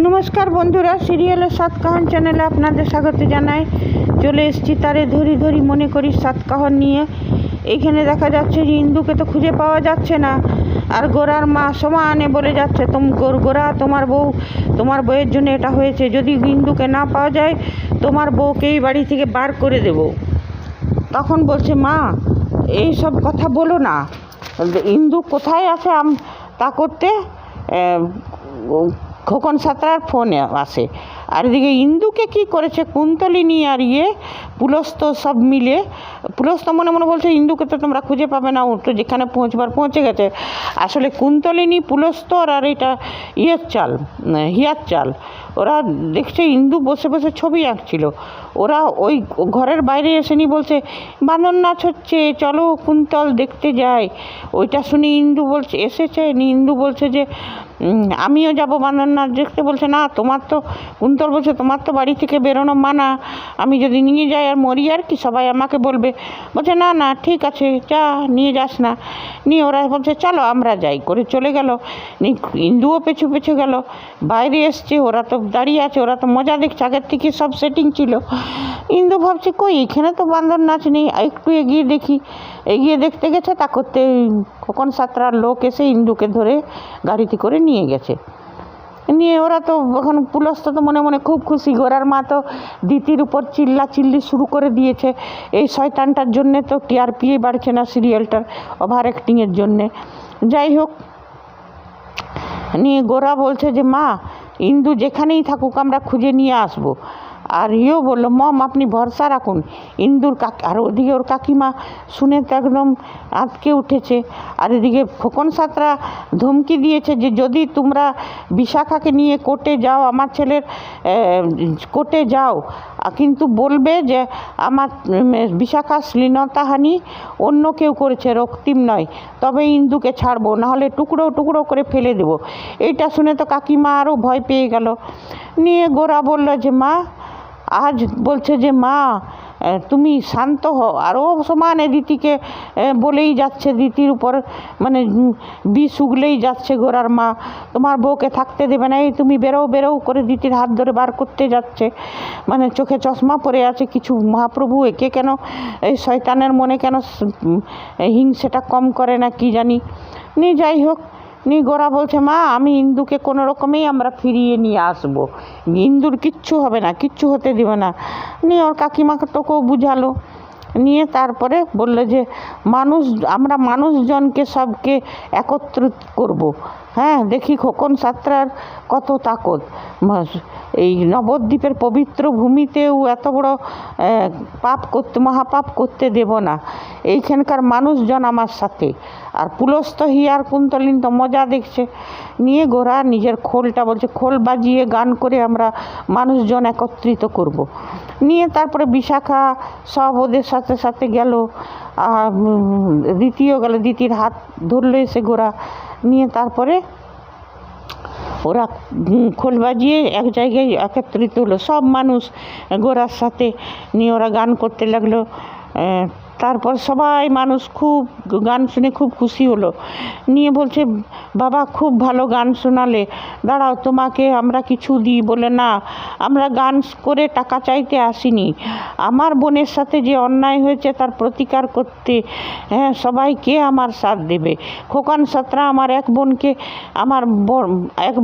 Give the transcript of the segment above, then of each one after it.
নমস্কার বন্ধুরা, সিরিয়ালের সাতকাহন চ্যানেলে আপনাদের স্বাগত জানাই। চলে এসেছি তারে ধরি ধরি মনে করি সাতকাহন নিয়ে। এইখানে দেখা যাচ্ছে যে ইন্দুকে তো খুঁজে পাওয়া যাচ্ছে না, আর গোরার মা সমানে বলে যাচ্ছে গোরা তোমার বউয়ের জন্য এটা হয়েছে, যদি ইন্দুকে না পাওয়া যায় তোমার বউকে এই বাড়ি থেকে বার করে দেব। তখন বলছে, মা এই সব কথা বলো না, ইন্দু কোথায় আছে তা করতে খোকন সাঁতরার ফোনে আসে। আর এদিকে ইন্দুকে কি করেছে কুন্তলিনী আর পুলস্ত সব মিলে, পুলস্ত মনে মনে বলছে ইন্দুকে তো তোমরা খুঁজে পাবে না, ও তো যেখানে পৌঁছে গেছে। আসলে কুন্তলিনী পুলস্ত আর এটা হিয়ার চাল ওরা দেখছে ইন্দু বসে বসে ছবি আঁকছিল। ওরা ওই ঘরের বাইরে এসে বলছে বাঁধন নাচ হচ্ছে, চলো কুন্তল দেখতে যাই। ওইটা শুনে ইন্দু বলছে ইন্দু বলছে যে আমিও যাব বাঁধন নাচ দেখতে। বলছে না, কুন্তল বলছে তোমার তো বাড়ি থেকে বেরোনো মানা, আমি যদি নিয়ে যাই আর মরি আর কি, সবাই আমাকে বলবে। বলছে না না ঠিক আছে, যা নিয়ে যাস না। নিয়ে ওরা বলছে চলো আমরা যাই করে চলে গেল। ইন্দুও পেছু পেছু গেল। বাইরে এসছে, ওরা তো দাঁড়িয়ে আছে, ওরা তো মজা দেখছে, আগের থেকে সব সেটিং ছিল। ইন্দু ভাবছে কই এখানে তো বাঁধন নাচ নেই, একটু এগিয়ে দেখি। এগিয়ে দেখতে গেছে, তা করতে খোকন সাঁতরার লোক এসে ইন্দুকে ধরে গাড়িতে করে নিয়ে গেছে। নিয়ে ওরা তো এখন পুলস্ত তো মনে মনে খুব খুশি। গোরার মা তো দিতির উপর চিল্লি শুরু করে দিয়েছে। এই শয়তানটার জন্যে তো টিআরপি বাড়ছে না সিরিয়ালটার, ওভার অ্যাক্টিংয়ের জন্যে। যাই হোক, নিয়ে গোরা বলছে যে মা ইন্দু যেখানেই থাকুক আমরা খুঁজে নিয়ে আসবো। আর বললো মম আপনি ভরসা রাখুন, ইন্দুর আর ওদিকে ওর কাকিমা শুনে তো একদম আঁতকে উঠেছে। আর এদিকে খোকন সাঁতরা ধমকি দিয়েছে যে যদি তোমরা বিশাখাকে নিয়ে কোর্টে যাও, আমার ছেলের কোর্টে যাও, কিন্তু বলবে যে আমার বিশাখা শ্লীলতাহানি অন্য কেউ করেছে, রক্তিম নয়, তবে ইন্দুকে ছাড়বো, নাহলে টুকরো টুকরো করে ফেলে দেবো। এইটা শুনে তো কাকিমা আরও ভয় পেয়ে গেল। নিয়ে গোরা বলল যে মা আজ বলছে যে মা তুমি শান্ত হও। আরও সমানে দিতিকে বলেই যাচ্ছে, দিতির উপর মানে বিষ উগলেই যাচ্ছে গোরার মা, তোমার বউকে থাকতে দেবে না, এই তুমি বেরো করে দিতির হাত ধরে বার করতে যাচ্ছে। মানে চোখে চশমা পরে আছে কিছু। মহাপ্রভু একে কেন এই শয়তানের মনে কেন হিংসেটা কম করে না কি জানি। যাই হোক, গোরা বলছে মা আমি ইন্দুকে কোনো রকমেই আমরা ফিরিয়ে নিয়ে আসবো, ইন্দুর কিচ্ছু হবে না, কিচ্ছু হতে দেবে না। ওর কাকিমাকে তোকেও বুঝালো। নিয়ে তারপরে বললো যে আমরা মানুষজনকে সবকে একত্রিত করব। হ্যাঁ, দেখি খোকন সাঁতরার কত তাকত। এই নবদ্বীপের পবিত্র ভূমিতেও এত বড় মহাপাপ করতে দেব না। এইখানকার মানুষজন আমার সাথে। আর পুলস্ত হিয়ার কুন্তলিন তো মজা দেখছে। নিয়ে গোরা নিজের খোলটা বলছে খোল বাজিয়ে গান করে আমরা মানুষজন একত্রিত করব। নিয়ে তারপরে বিশাখা সব ওদের সাথে সাথে গেল। দ্বিতীয় গেল, দ্বিতীয় হাত ধরলো এসে গোরা। নিয়ে তারপরে ওরা খোল বাজিয়ে এক জায়গায় একত্রিত হলো সব মানুষ গোরার সাথে। নিয়ে ওরা গান করতে লাগলো। তারপর সবাই মানুষ খুব গান শুনে খুব খুশি হলো। নিয়ে বলছে বাবা খুব ভালো গান শোনালে, দাঁড়াও তোমাকে আমরা কিছু দিই। বলে না, আমরা গান করে টাকা চাইতে আসিনি, আমার বোনের সাথে যে অন্যায় হয়েছে তার প্রতিকার করতে সবাইকে আমার সাথ দেবে। খোকন সাঁতরা আমার এক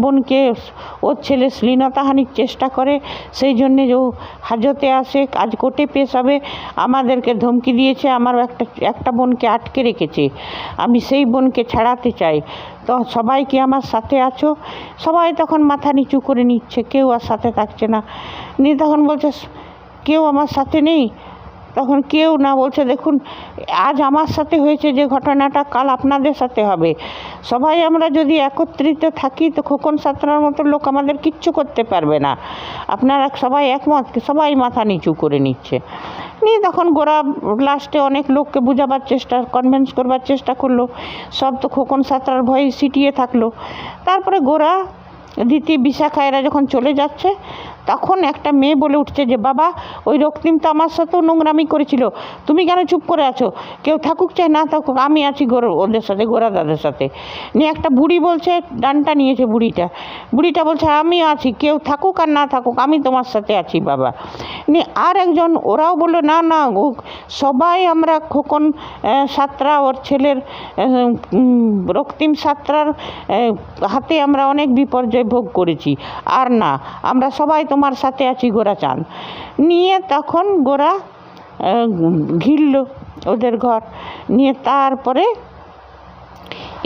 বোনকে ওর ছেলে শ্লীলতাহানির চেষ্টা করে, সেই জন্যে যে হাজতে আসে, আজ কোর্টে পেশ হবে, আমাদেরকে ধমকি দিয়েছে, আমার একটা বোনকে আটকে রেখেছে, আমি সেই বোনকে ছাড়াতে চাই, তো সবাই কি আমার সাথে আছো? সবাই তখন মাথা নিচু করে নিচ্ছে, কেউ আর সাথে থাকছে না। তখন বলছে কেউ আমার সাথে নেই? তখন কেউ না, বলছে দেখুন আজ আমার সাথে হয়েছে যে ঘটনাটা কাল আপনাদের সাথে হবে। সবাই আমরা যদি একত্রিত থাকি তো খোকন সাঁতরার মতো লোক আমাদের কিচ্ছু করতে পারবে না। আপনারা সবাই একমত? সবাই মাথা নিচু করে নিচ্ছে। তখন গোরা লাস্টে অনেক লোককে বোঝাবার কনভিন্স করবার চেষ্টা করলো। সব তো খোকন সাঁতরার ভয়ে সিটিয়ে থাকলো। তারপরে গোরা দিতি বিশাখা এরা যখন চলে যাচ্ছে, তখন একটা মেয়ে বলে উঠছে যে বাবা, ওই রক্তিম তো আমার সাথেও নোংরামি করেছিল, তুমি কেন চুপ করে আছো? কেউ থাকুক চাই না থাকুক, আমি আছি ওদের সাথে, গোরা দাদের সাথে। নিয়ে একটা বুড়ি বলছে, ডানটা নিয়েছে বুড়িটা বলছে আমি আছি, কেউ থাকুক আর না থাকুক, আমি তোমার সাথে আছি বাবা। নিয়ে আর একজন, ওরাও বললো না না, সবাই আমরা খোকন সাঁতরা ওর ছেলের রক্তিম সাঁতরার হাতে আমরা অনেক বিপর্যয় ভোগ করেছি, আর না, আমরা সবাই তোমার সাথে আছি গোরাচাঁদ। নিয়ে তখন গোরা ঘিরল ওদের ঘর। নিয়ে তারপরে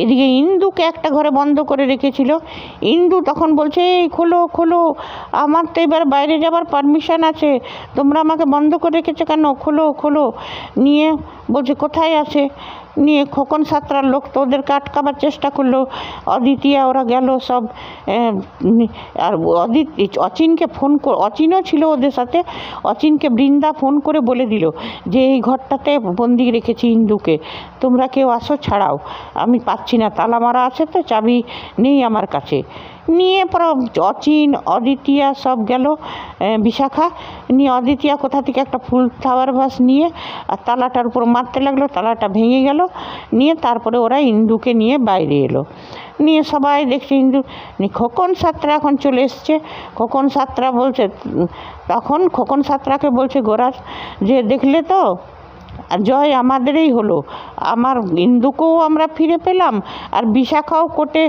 এদিকে ইন্দুকে একটা ঘরে বন্ধ করে রেখেছিল। ইন্দু তখন বলছে, এই খোলো খোলো, আমার তো এবার বাইরে যাবার পারমিশন আছে, তোমরা আমাকে বন্ধ করে রেখেছো কেন, খোলো খোলো। নিয়ে বলছে কোথায় আছে। নিয়ে খোকন সাঁতরার লোক তো ওদেরকে আটকাবার চেষ্টা করলো, অদিতিয়া ওরা গেল সব। আর অচিনকে ফোন অচিনও ছিল ওদের সাথে, অচিনকে বৃন্দা ফোন করে বলে দিল যে এই ঘরটাতে বন্দি রেখেছি ইন্দুকে, তোমরা কেউ আসো, ছাড়াও, আমি পাচ্ছি না, তালা মারা আছে তো, চাবি নেই আমার কাছে। নিয়ে পরে অচিন অদিতিয়া সব গেল বিশাখা। নিয়ে অদিতিয়া কোথা থেকে একটা ফুল ফ্লাওয়ার ভাস নিয়ে আর তালাটার উপর মারতে লাগলো, তালাটা ভেঙে গেল। নিয়ে তারপরে ওরা ইন্দুকে নিয়ে বাইরে এলো। নিয়ে সবাই দেখছে ইন্দু। খোকন সাঁতরা এখন চলে এসছে। খোকন সাঁতরা বলছে, তখন খোকন সাঁতরাকে বলছে গোরা যে দেখলে তো, জয় আমাদেরই হলো, আমার ইন্দুকেও আমরা ফিরে পেলাম, আর বিশাখাও কোর্টে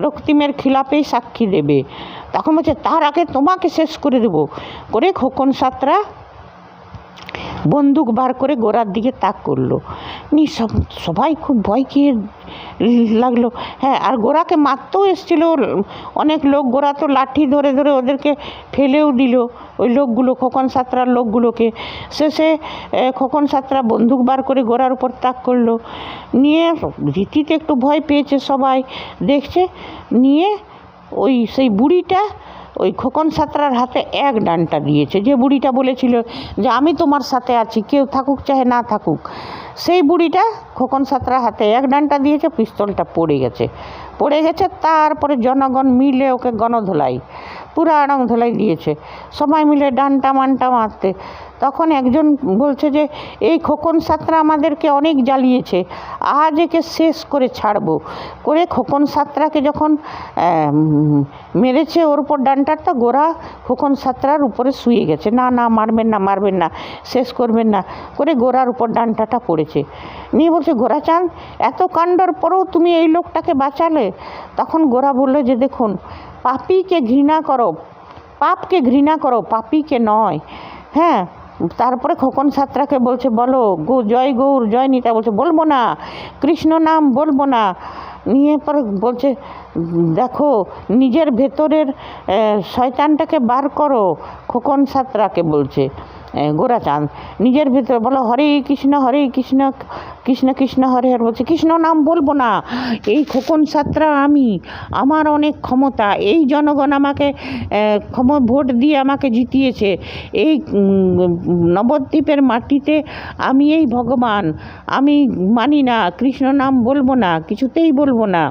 রক্তিমের খিলাফেই সাক্ষী দেবে। তখন বলছে তার আগে তোমাকে শেষ করে দেবো। করে খোকন সাঁতরা বন্দুক বার করে গোরার দিকে তাক করলো। সবাই খুব ভয় খেয়ে লাগলো। হ্যাঁ, আর গোরাকে মারতেও এসেছিল অনেক লোক। গোরা তো লাঠি ধরে ধরে ওদেরকে ফেলেও দিল, ওই লোকগুলো, খোকন সাঁতরার লোকগুলোকে। শেষে খোকন সাঁতরা বন্দুক বার করে গোরার উপর তাক করলো। নিয়ে রীতিতে একটু ভয় পেয়েছে, সবাই দেখছে। নিয়ে সেই বুড়িটা ওই খোকন সাঁতরার হাতে এক ডান্টা দিয়েছে, যে বুড়িটা বলেছিল যে আমি তোমার সাথে আছি, কেউ থাকুক চাহে না থাকুক, সেই বুড়িটা খোকন সাঁতরার হাতে এক ডান্টা দিয়েছে। পিস্তলটা পড়ে গেছে। তারপরে জনগণ মিলে ওকে গণধোলাই, পুরা রং ধোলাই দিয়েছে, সবাই মিলে ডান্টা মান্টা মারতে। তখন একজন বলছে যে এই খোকন সাঁতরা আমাদেরকে অনেক জ্বালিয়েছে, আজ একে শেষ করে ছাড়বো। করে খোকন সাঁতরাকে যখন মেরেছে ওর উপর ডান্টারটা, গোরা খোকন সাঁতরার উপরে শুয়ে গেছে। না না, মারবেন না, শেষ করবেন না করে গোরার উপর ডান্টাটা পড়েছে। নিয়ে বলছে গোরাচাঁদ, এত কাণ্ডর পরেও তুমি এই লোকটাকে বাঁচালে। তখন গোরা বললো যে দেখুন, পাপীকে ঘৃণা করো, পাপকে ঘৃণা করো, পাপীকে নয়। হ্যাঁ, তারপরে খোকন সাঁতরাকে বলছে বলো জয় গৌর জয় নিতা, বলছে বলবো না, কৃষ্ণ নাম বলবো না। নিয়ে পরে বলছে দেখো, নিজের ভেতরের শয়তানটাকে বার করো। খোকন সাঁতরাকে বলছে গোরাচাঁদ, নিজের ভেতরে বলো হরে কৃষ্ণ কৃষ্ণ কৃষ্ণ হরে হরে। বলছে কৃষ্ণ নাম বলবো না, এই খোকন সাঁতরা আমি, আমার অনেক ক্ষমতা, এই জনগণ আমাকে ভোট দিয়ে আমাকে জিতিয়েছে, এই নবদ্বীপের মাটিতে আমি এই ভগবান, আমি মানি না, কৃষ্ণ নাম বলবো না, কিছুতেই বলবো না।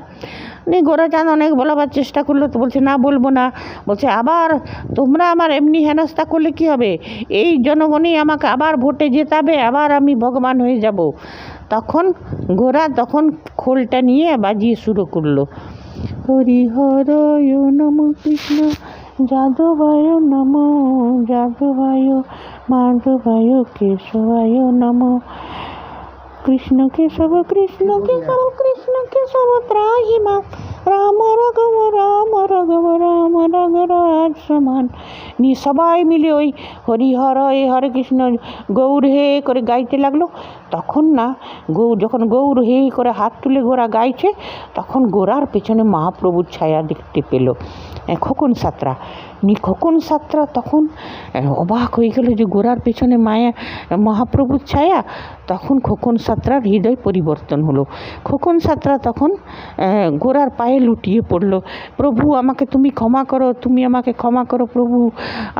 গোরাচাঁদ অনেক বলাবার চেষ্টা করলো, তো বলছে না বলবো না। বলছে আবার তোমরা আমার এমনি হেনস্থা করলে কি হবে, এই জনগণই আমাকে আবার ভোটে জেতাবে, আবার আমি ভগবান হয়ে যাব। তখন গোরা খোলটা নিয়ে বাজিয়ে শুরু করলো, হরি হরয় নম কৃষ্ণ যাদবায় নম, যাদবায় মাধবায় কেশবায় নম, কৃষ্ণ কেশব কৃষ্ণ কেশব কৃষ্ণ কেশব ত্রাহি মা, রাম রাঘব রাম রাঘব রাম রাঘরাজ সমান। নিয়ে সবাই মিলে ওই হরি হরে হরে কৃষ্ণ গৌর হে করে গাইতে লাগলো। তখন না যখন গৌর হে করে হাত তুলে গোরা গাইছে, তখন গোরার পেছনে মহাপ্রভুর ছায়া দেখতে পেল খোকন সাঁতরা। খোকন সাঁতরা তখন অবাক হয়ে গেল যে গোরার পেছনে মহাপ্রভুর ছায়া। তখন খোকন সাঁতরার হৃদয় পরিবর্তন হলো। খোকন সাঁতরা তখন গোরার পায়ে লুটিয়ে পড়ল, প্রভু আমাকে তুমি ক্ষমা করো, তুমি আমাকে ক্ষমা করো প্রভু,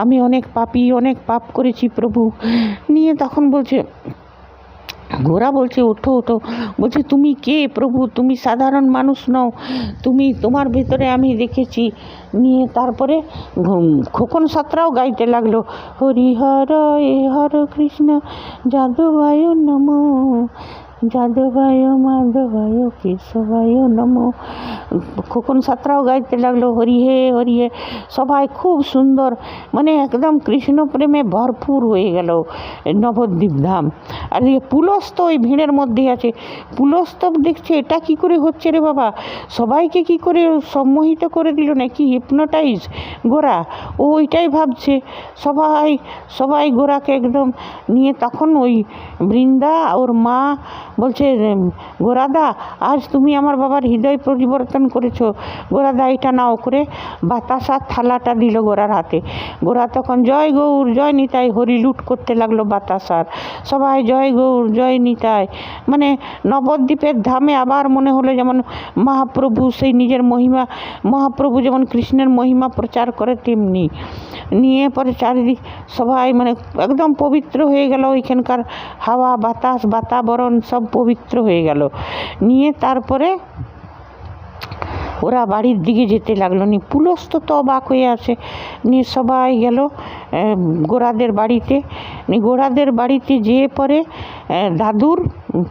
আমি অনেক পাপী, অনেক পাপ করেছি প্রভু। নিয়ে তখন বলছে গোরা বলছে ওঠো ওঠো, বলছে তুমি কে প্রভু, তুমি সাধারণ মানুষ নও, তোমার ভেতরে আমি দেখেছি। নিয়ে তারপরে খোকন সাঁতরাও গাইতে লাগলো, হরিহর এ হর কৃষ্ণ যাদবায় নমো, যাদবায় মাধবায় কেশবায় নমো। খোকন সাঁতরাও গাইতে লাগলো হরি হে। সবাই খুব সুন্দর, মানে একদম কৃষ্ণ প্রেমে ভরপুর হয়ে গেল নবদ্বীপ ধাম। আর পুলস্ত ওই ভিড়ের মধ্যে আছে। পুলস্ত দেখছে এটা কি করে হচ্ছে রে বাবা, সবাইকে কি করে সম্মোহিত করে দিল নাকি, হিপনোটাইজ গোরা, ও ওইটাই ভাবছে। সবাই গোরাকে একদম নিয়ে, তখন ওই বৃন্দা ওর মা বলছে, গোরাদা আজ তুমি আমার বাবার হৃদয় পরিবর্তন করেছো, গোরাদা এটা নাও, করে বাতাসার থালাটা দিল গোরার হাতে। গোরা তখন জয় গৌর জয় নিতাই হরি লুট করতে লাগলো বাতাসার। সবাই জয় গৌর জয় নিতাই, মানে নবদ্বীপের ধামে আবার মনে হলো যেমন মহাপ্রভু সেই নিজের মহিমা, মহাপ্রভু যেমন কৃষ্ণের মহিমা প্রচার করে তেমনি। নিয়ে পরে চারিদিক সবাই মানে একদম পবিত্র হয়ে গেল, ওইখানকার হাওয়া বাতাস বাতাবরণ সব পবিত্র হয়ে গেল। নিয়ে তারপরে ওরা বাড়ির দিকে যেতে লাগলো। পুলস্ত তো অবাক হয়ে আছে। নিয়ে সবাই গেল গোরাদের বাড়িতে। গোরাদের বাড়িতে যেয়ে পরে দাদুর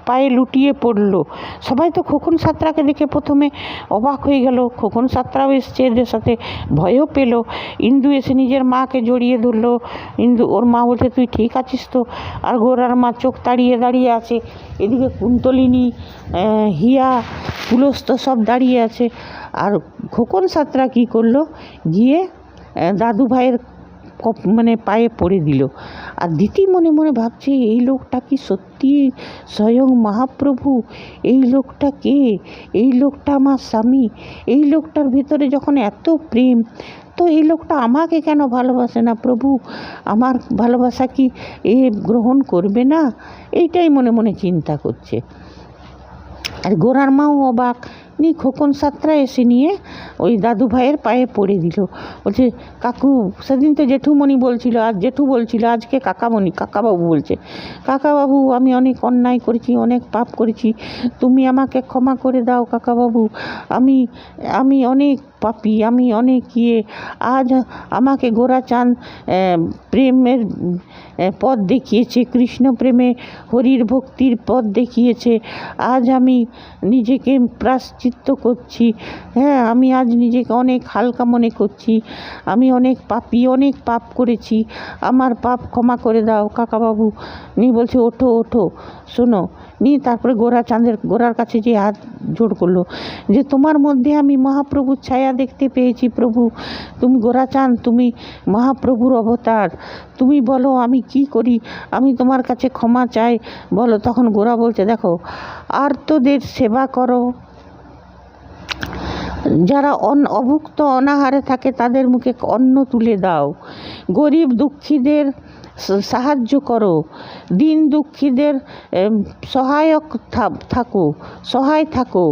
পায়ে লুটিয়ে পড়লো। সবাই তো খোকন সাঁতরাকে দেখে প্রথমে অবাক হয়ে গেল, খোকন সাঁতরাও এসছে, এদের সাথে ভয়ও পেল। ইন্দু এসে নিজের মাকে জড়িয়ে ধরলো। ইন্দু ওর মা বলছে তুই ঠিক আছিস তো? আর গোরার মা চোখ তাড়িয়ে দাঁড়িয়ে আছে। এদিকে কুন্তলিনী, হিয়া, পুলস্ত সব দাঁড়িয়ে আছে। আর খোকন সাঁতরা কী করলো, গিয়ে দাদু ভাইয়ের মানে পায়ে পড়ে দিল। আর দিতি মনে মনে ভাবছে এই লোকটা কি সত্যি স্বয়ং মহাপ্রভু? এই লোকটা কে? এই লোকটা আমার স্বামী। এই লোকটার ভিতরে যখন এত প্রেম, তো এই লোকটা আমাকে কেন ভালোবাসে না? প্রভু আমার ভালোবাসা কি এ গ্রহণ করবে না? এইটাই মনে মনে চিন্তা করছে। আর গোরার মাও অবাক। খোকন সাঁতরা এসে নিয়ে ওই দাদু ভাইয়ের পায়ে পড়ে দিল। বলছে কাকু, সেদিন তো জেঠুমণি বলছিল, আজ জেঠু বলছিল, আজকে কাকামণি, কাকাবাবু বলছে, কাকাবাবু আমি অনেক অন্যায় করেছি, অনেক পাপ করেছি, তুমি আমাকে ক্ষমা করে দাও কাকাবাবু, আমি অনেক পাপী, আমি অনেক আজ আমাকে গোরাচাঁদ প্রেমের পথ দেখিয়েছে, কৃষ্ণ প্রেমে হরির ভক্তির পথ দেখিয়েছে। আজ আমি নিজেকে প্রায়শ্চিত্ত করছি। হ্যাঁ, আমি আজ নিজেকে অনেক হালকা মনে করছি, আমি অনেক পাপী, অনেক পাপ করেছি, আমার পাপ ক্ষমা করে দাও কাকাবাবু। বলছে ওঠো ওঠো, শোনো। তারপরে গোরার কাছে যে হাত জোড় করলো, যে তোমার মধ্যে আমি মহাপ্রভুর ছায়া দেখতে পেয়েছি প্রভু, তুমি গোরাচাঁদ, তুমি মহাপ্রভুর অবতার, তুমি বলো আমি কি করি, আমি তোমার কাছে ক্ষমা চাই, বলো। তখন গোরা বলছে দেখো, আর্তদের সেবা করো, যারা অভুক্ত অনাহারে থাকে তাদের মুখে অন্ন তুলে দাও, গরিব দুঃখীদের সাহায্য করো, দিন দুঃখীদের সহায় থাকো,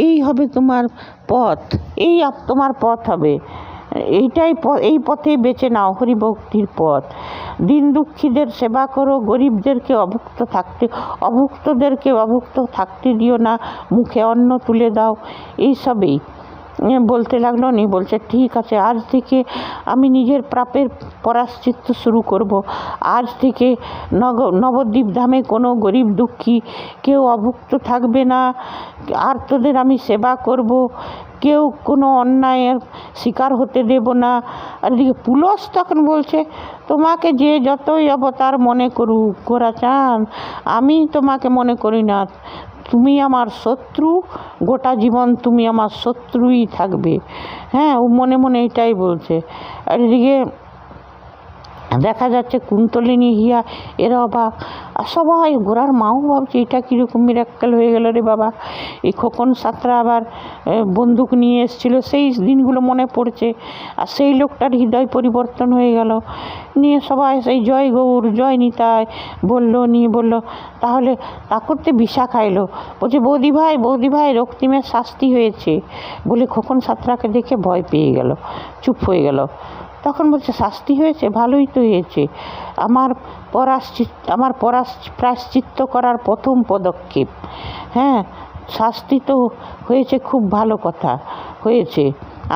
এই হবে তোমার পথ, এই তোমার পথ হবে, এই পথে বেছে নাও হরিভক্তির পথ। দিন দুঃখীদের সেবা করো, গরিবদেরকে অভুক্তদেরকে অভুক্ত থাকতে দিও না, মুখে অন্ন তুলে দাও, এইসবেই বলতে লাগলো। বলছে ঠিক আছে, আজ থেকে আমি নিজের পাপের প্রায়শ্চিত্ত শুরু করব। আজ থেকে নবদ্বীপ ধামে কোনো গরিব দুঃখী কেউ অভুক্ত থাকবে না, আর তোদের আমি সেবা করব, কেউ কোনো অন্যায়ের শিকার হতে দেব না। আর এদিকে পুলস তখন বলছে তোমাকে যে যতই অবতার মনে করুক গোরাচাঁদ, আমি তোমাকে মনে করি না, তুমি আমার শত্রু, গোটা জীবন তুমি আমার শত্রুই থাকবে। হ্যাঁ, ও মনে মনে এটাই বলছে। আর এদিকে দেখা যাচ্ছে কুন্তলিনী, হিয়া এরা অবাক। আর সবাই গোরার মাও ভাবছে এটা কীরকম মিরাক্কেল হয়ে গেল রে বাবা। এই খোকন সাঁতরা আবার বন্দুক নিয়ে এসেছিলো, সেই দিনগুলো মনে পড়ছে। আর সেই লোকটার হৃদয় পরিবর্তন হয়ে গেল। নিয়ে সবাই সেই জয় গৌর জয় নিতাই বললো। তাহলে তা করতে বিষা খাইলো। বলছে বৌদি ভাই রক্তিমের শাস্তি হয়েছে বলে খোকন সাঁতরাকে দেখে ভয় পেয়ে গেল, চুপ হয়ে গেল। তখন বলছে শাস্তি হয়েছে, ভালোই তো হয়েছে, আমার প্রায়শ্চিত্ত করার প্রথম পদক্ষেপ। হ্যাঁ, শাস্তি তো হয়েছে, খুব ভালো কথা হয়েছে।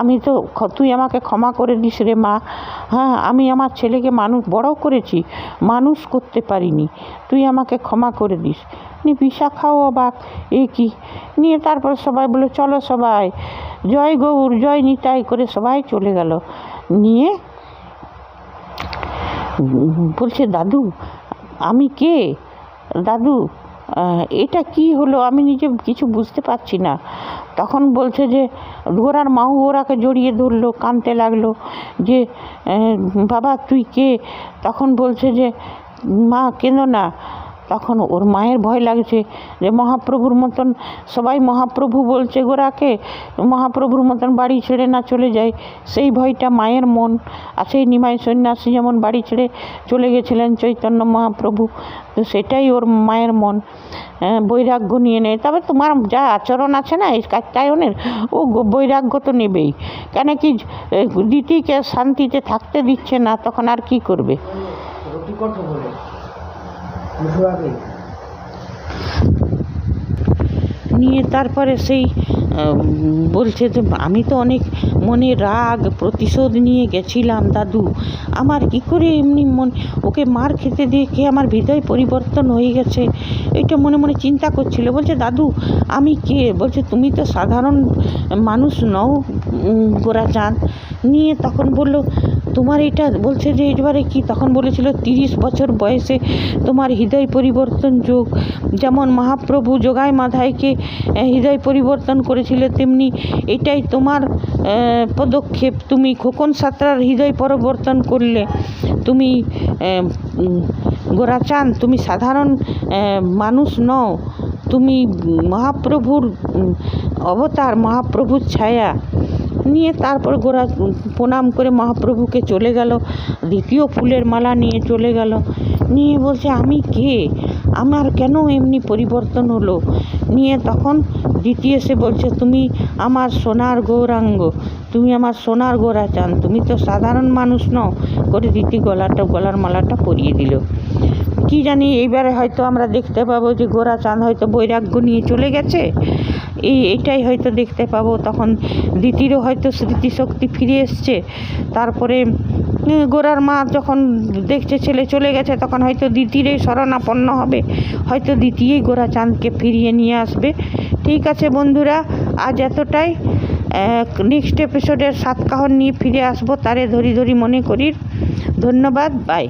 আমি তো তুই আমাকে ক্ষমা করে দিস রে মা। হ্যাঁ, আমি আমার ছেলেকে বড় করেছি, মানুষ করতে পারিনি, তুই আমাকে ক্ষমা করে দিস। বিশাখাও অবাক, এ কি নিয়ে তারপর সবাই বলে চলো সবাই, জয় গৌর জয় নিতাই করে সবাই চলে গেল। নিয়ে বলছে দাদু আমি কে, দাদু এটা কি হলো, আমি নিজে কিছু বুঝতে পারছি না। তখন বলছে যে গোরার মাও ওরাকে জড়িয়ে ধরলো, কাঁদতে লাগলো যে বাবা তুই কে। তখন বলছে যে মা কেঁদো না। তখন ওর মায়ের ভয় লাগছে যে মহাপ্রভুর মতন সবাই মহাপ্রভু বলছে গোরাকে, মহাপ্রভুর মতন বাড়ি ছেড়ে না চলে যায়, সেই ভয়টা মায়ের মন। আর সেই নিমাই সন্ন্যাসী যেমন বাড়ি ছেড়ে চলে গেছিলেন চৈতন্য মহাপ্রভু, তো সেটাই ওর মায়ের মন, বৈরাগ্য নিয়ে নেয়। তবে তোমার যা আচরণ আছে না এই কাত্যায়নের, ও বৈরাগ্য তো নেবেই, কেন কি দিদিকে শান্তিতে থাকতে দিচ্ছে না, তখন আর কি করবে। নিয়ে তারপরে সেই বলছে যে আমি তো অনেক মনে রাগ প্রতিশোধ নিয়ে গেছিলাম দাদু, আমার কী করে এমনি ওকে মার খেতে দেখে আমার হৃদয় পরিবর্তন হয়ে গেছে, এটা মনে মনে চিন্তা করছিল। বলছে দাদু আমি কে, বলছে তুমি তো সাধারণ মানুষ নও গোরাচাঁদ। নিয়ে তখন বলল তোমার এটা, বলছে যে এবারে কি, তখন বলেছিল 30 বছর বয়সে তোমার হৃদয় পরিবর্তন যোগ, যেমন মহাপ্রভু যোগাই মাধাইকে হৃদয় পরিবর্তন করেছিলে, তেমনি এটাই তোমার পদক্ষেপ। তুমি খোকন সাঁতরার হৃদয় পরিবর্তন করলে। তুমি গোরাচাঁদ তুমি সাধারণ মানুষ নও, তুমি মহাপ্রভুর অবতার, মহাপ্রভুর ছায়া। নিয়ে তারপর গোরা প্রণাম করে মহাপ্রভুকে চলে গেল, দ্বিতীয় ফুলের মালা নিয়ে চলে গেল। নিয়ে বলছে আমি কে, আমার কেন এমনি পরিবর্তন হলো। নিয়ে তখন দ্বিতীয় এসে বলছে তুমি আমার সোনার গৌরাঙ্গ, তুমি আমার সোনার গোরাচাঁদ, তুমি তো সাধারণ মানুষ নও, করে দ্বিতীয় গলার মালাটা পরিয়ে দিল। কি জানি এইবারে হয়তো আমরা দেখতে পাবো যে গোরাচাঁদ হয়তো বৈরাগ্য নিয়ে চলে গেছে, এইটাই হয়তো দেখতে পাবো। তখন দিতিরও হয়তো স্মৃতিশক্তি ফিরে এসছে। তারপরে গোরার মা যখন দেখছে ছেলে চলে গেছে, তখন হয়তো দিতিরই শরণাপন্ন হবে, হয়তো দ্বিতীয়ই গোরাচাঁদকে ফিরিয়ে নিয়ে আসবে। ঠিক আছে বন্ধুরা, আজ এতটাই। নেক্সট এপিসোডের সাতকাহন নিয়ে ফিরে আসবো, তারে ধরি মনে করি। ধন্যবাদ, বাই।